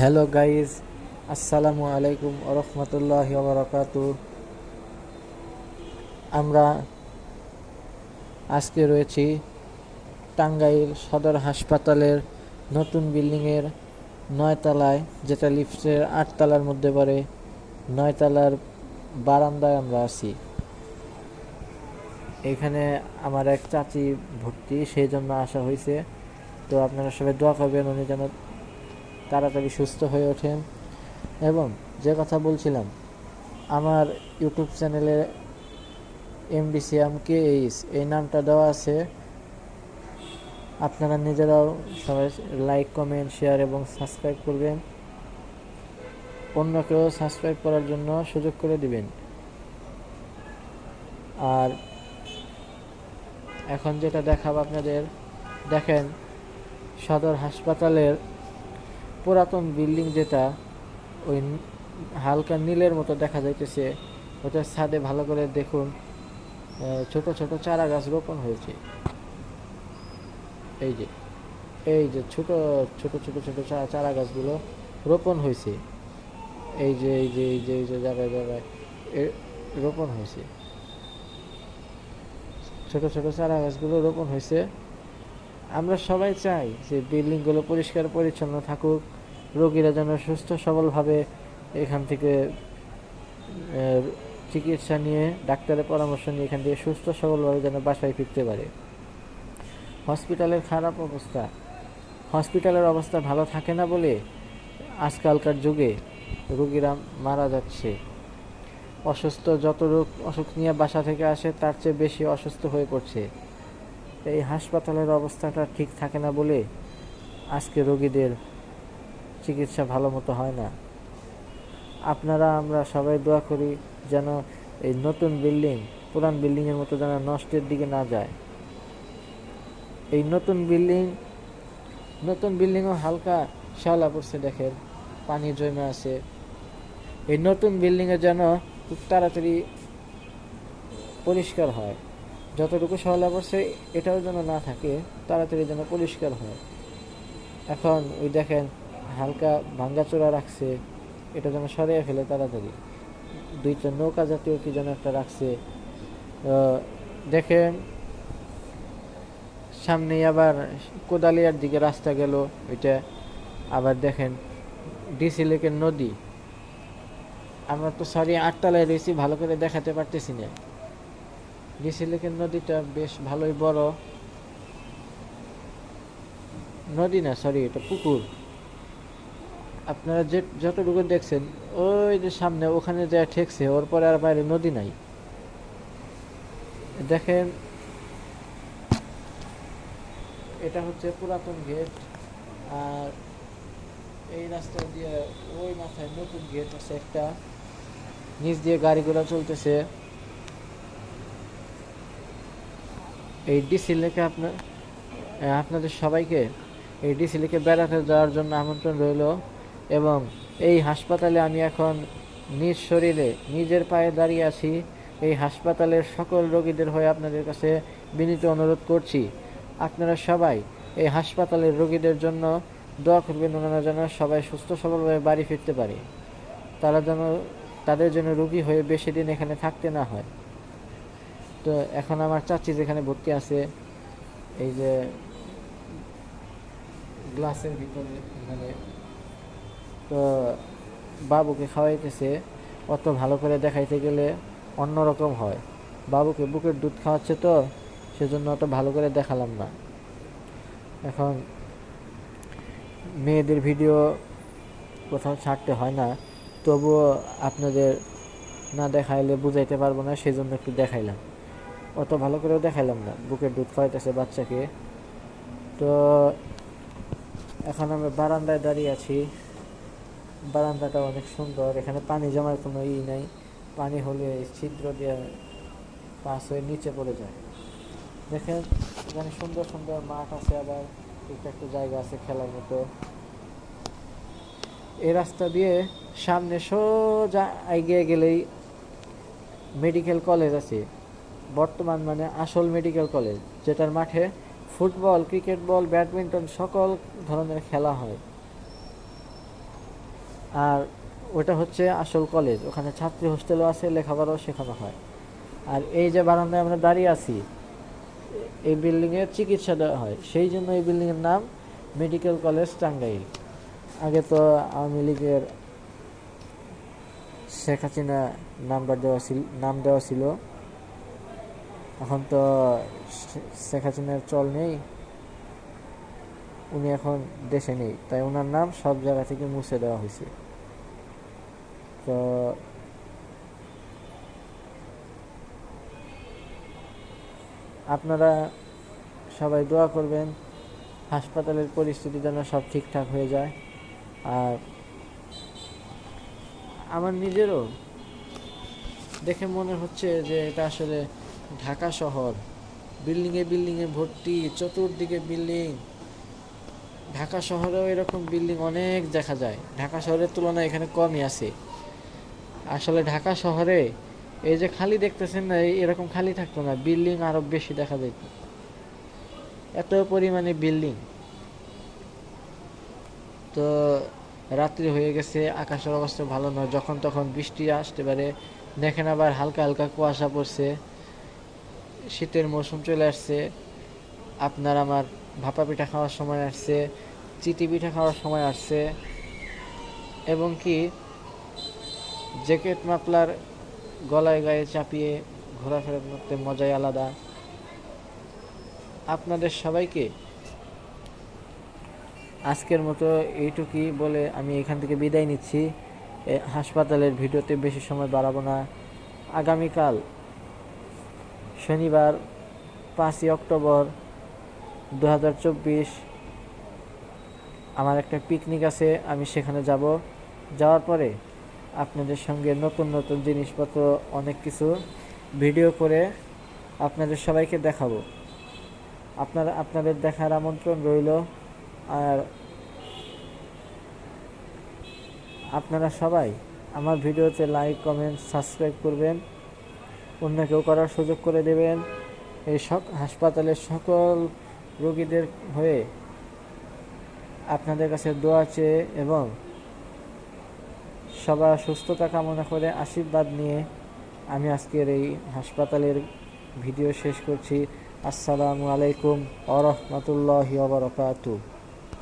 Hello guys, আসসালামু আলাইকুম রহমতুল্লাহি বারাকাতু। আমরা আজকে রয়েছি টাঙ্গাইল সদর হাসপাতালের নতুন বিল্ডিংয়ের 9 তলায়, যেটা লিফটের 8 তলার মধ্যে পড়ে। 9 তলার বারান্দায় আমরা আছি। এখানে আমার এক চাচি ভর্তি, সেই জন্য আসা হয়েছে। তো আপনারা সবাই দোয়া করবেন উনি যেন তাড়াতাড়ি সুস্থ হয়ে ওঠেন। এবং যে কথা বলছিলাম, আমার ইউটিউব চ্যানেলে MDCMKH এই নামটা দেওয়া আছে। আপনারা নিজেরাও সবাই লাইক, কমেন্ট, শেয়ার এবং সাবস্ক্রাইব করবেন। অন্যকেও সাবস্ক্রাইব করার জন্য সুযোগ করে দিবেন। আর এখন যেটা দেখাবো আপনাদের, দেখেন সদর হাসপাতালের পুরাতন বিল্ডিং, যেটা ওই হালকা নীলের মতো দেখা যাইতেছে, ওটার ছাদে ভালো করে দেখুন ছোট ছোট চারা গাছ রোপণ হয়েছে। এই যে এই যে ছোট ছোট ছোট ছোট চারা গাছগুলো রোপণ হয়েছে। এই যে জায়গায় জায়গায় রোপণ হয়েছে, ছোট ছোট চারা গাছগুলো রোপণ হয়েছে। আমরা সবাই চাই যে বিল্ডিংগুলো পরিষ্কার পরিচ্ছন্ন থাকুক, রোগীরা যেন সুস্থ সবলভাবে এখান থেকে চিকিৎসা নিয়ে, ডাক্তারের পরামর্শ নিয়ে এখান থেকে সুস্থ সবলভাবে যেন বাসায় ফিরতে পারে। হসপিটালের খারাপ অবস্থা, হসপিটালের অবস্থা ভালো থাকে না বলে আজকালকার যুগে রোগীরা মারা যাচ্ছে। যত অসুখ নিয়ে বাসা থেকে আসে, তার চেয়ে বেশি অসুস্থ হয়ে পড়ছে। এই হাসপাতালের অবস্থাটা ঠিক থাকে না বলে আজকে রোগীদের চিকিৎসা ভালো মতো হয় না। আমরা সবাই দোয়া করি যেন এই নতুন বিল্ডিং পুরান বিল্ডিংয়ের মতো যেন নষ্টের দিকে না যায়। এই নতুন বিল্ডিংও হালকা শ্যাওলা পড়ছে, দেখেন পানি জমে আছে। এই নতুন বিল্ডিংয়ে যেন খুব তাড়াতাড়ি পরিষ্কার হয়, যতটুকু শ্যাওলা পড়ছে এটাও যেন না থাকে, তাড়াতাড়ি যেন পরিষ্কার হয়। এখন ওই দেখেন হালকা ভাঙ্গাচোরা রাখছে, এটা যেন সরিয়ে ফেলে তাড়াতাড়ি। 2টা নৌকা জাতীয় কি যেন একটা রাখছে। দেখেন সামনে আবার কোদালিয়ার দিকে রাস্তা গেল ওইটা। আবার দেখেন ডিসি লেকের নদী। আমরা তো 8 তলায় রয়েছি, ভালো করে দেখাতে পারতেছি না। ডিসি লেকের নদীটা বেশ ভালোই বড় নদী, না এটা পুকুর। আপনারা যতটুকু দেখছেন ওই যে সামনে, ওখানে যা ঠেকছে, ওর পরে আর বাইরে নদী নাই। দেখেন এটা হচ্ছে পুরাতন গেট। আর এই রাস্তা দিয়ে ওই মাথায় নতুন গেট আছে একটা, নিচ দিয়ে গাড়িগুলো চলতেছে। এই ডিসি লেকে আপনাদের সবাইকে এই ডিসি লেকে বেড়াতে যাওয়ার জন্য আমন্ত্রণ রইল। এবং এই হাসপাতালে আমি এখন নিজ শরীরে নিজের পায়ে দাঁড়িয়ে আছি। এই হাসপাতালের সকল রোগীদের হয়ে আপনাদের কাছে বিনীত অনুরোধ করছি, আপনারা সবাই এই হাসপাতালের রোগীদের জন্য দোয়া করবেন, ওনারা যেন সবাই সুস্থ সবলভাবে বাড়ি ফিরতে পারে। তাদের যেন রোগী হয়ে বেশি দিন এখানে থাকতে না হয়। তো এখন আমার চাচি যেখানে ভর্তি আছে, এই যে গ্লাসের ভিতরে, মানে তো বাবুকে খাওয়াইতেছে। অত ভালো করে দেখাইতে গেলে অন্যরকম হয়। বাবুকে বুকের দুধ খাওয়াচ্ছে, তো সেজন্য অত ভালো করে দেখালাম না। এখন মেয়েদের ভিডিও কোথাও ছাড়তে হয় না, তবুও আপনাদের না দেখাইলে বুঝাইতে পারবো না, সেজন্য একটু দেখাইলাম। অত ভালো করেও দেখাইলাম না। বুকের দুধ খাওয়াইতেছে বাচ্চাকে। তো এখন আমরা বারান্দায় দাঁড়িয়ে আছি। বারান্দাটা অনেক সুন্দর, এখানে পানি জমার কোনো নাই। পানি হলে ছিদ্র দিয়ে পাস হয়ে নিচে পড়ে যায়। দেখেন এখানে সুন্দর সুন্দর মাঠ আছে, আবার একটু জায়গা আছে খেলার মতো। এই রাস্তা দিয়ে সামনে সোজা এগিয়ে গেলেই মেডিকেল কলেজ আছে, বর্তমান মানে আসল মেডিকেল কলেজ, যেটার মাঠে ফুটবল, ক্রিকেট বল, ব্যাডমিন্টন সকল ধরনের খেলা হয়। আর ওটা হচ্ছে আসল কলেজ, ওখানে ছাত্রী হোস্টেলও আছে, লেখাপড়াও শেখানো হয়। আর এই যে বারান্দায় আমরা দাঁড়িয়ে আছি, এই বিল্ডিংয়ে চিকিৎসা দেওয়া হয়, সেই জন্য এই বিল্ডিংয়ের নাম মেডিকেল কলেজ টাঙ্গাইল। আগে তো আওয়ামী লীগের শেখ হাসিনা নাম দেওয়া ছিল, এখন তো শেখ হাসিনার চল নেই, উনি এখন দেশে নেই, তাই ওনার নাম সব জায়গা থেকে মুছে দেওয়া হয়েছে। তো আপনারা সবাই দোয়া করবেন হাসপাতালের পরিস্থিতি যেন সব ঠিকঠাক হয়ে যায়। আর আমার নিজেরও দেখে মনে হচ্ছে যে এটা আসলে ঢাকা শহর, বিল্ডিংয়ে বিল্ডিংয়ে ভর্তি, চতুর্দিকে বিল্ডিং। ঢাকা শহরেও এরকম বিল্ডিং অনেক দেখা যায়, ঢাকা শহরের তুলনায় এখানে কমই আছে। আসলে ঢাকা শহরে এই যে খালি দেখতেছেন না, এরকম খালি থাকতো না, বিল্ডিং আরো বেশি দেখা যেত, এত পরিমাণে বিল্ডিং। তো রাত্রি হয়ে গেছে, আকাশের অবস্থা ভালো নয়, যখন তখন বৃষ্টি আসতে পারে। দেখেন আবার হালকা হালকা কুয়াশা পড়ছে, শীতের মৌসুম চলে আসছে। আপনার আমার ভাপা পিঠা খাওয়ার সময় আসছে, চিতি পিঠা খাওয়ার সময় আসছে, এবং কি জ্যাকেট মাফলার গলায় গায়ে চাপিয়ে ঘোরাফেরা করতে মজাই আলাদা। আপনাদের সবাইকে আজকের মতো এইটুকুই বলে আমি এখান থেকে বিদায় নিচ্ছি। হাসপাতালের ভিডিওতে বেশি সময় বাড়াবো না। আগামীকাল শনিবার 5ই অক্টোবর 2024 আমার একটা পিকনিক আছে, আমি সেখানে যাব। যাওয়ার পরে আপনাদের সঙ্গে নতুন নতুন জিনিসপত্র অনেক কিছু ভিডিও করে আপনাদের সবাইকে দেখাবো। আপনাদের দেখার আমন্ত্রণ রইল। আর আপনারা সবাই আমার ভিডিওতে লাইক, কমেন্ট, সাবস্ক্রাইব করবেন, অন্যকেও করার সুযোগ করে দেবেন। এই হাসপাতালের সকল রোগীদের হয়ে আপনাদের কাছে দোয়া চেয়ে এবং সবার সুস্থতা কামনা করে আশীর্বাদ নিয়ে আমি আজকের এই হাসপাতালের ভিডিও শেষ করছি। আসসালামু আলাইকুম ওয়া রাহমাতুল্লাহি ওয়া বারাকাতুহু।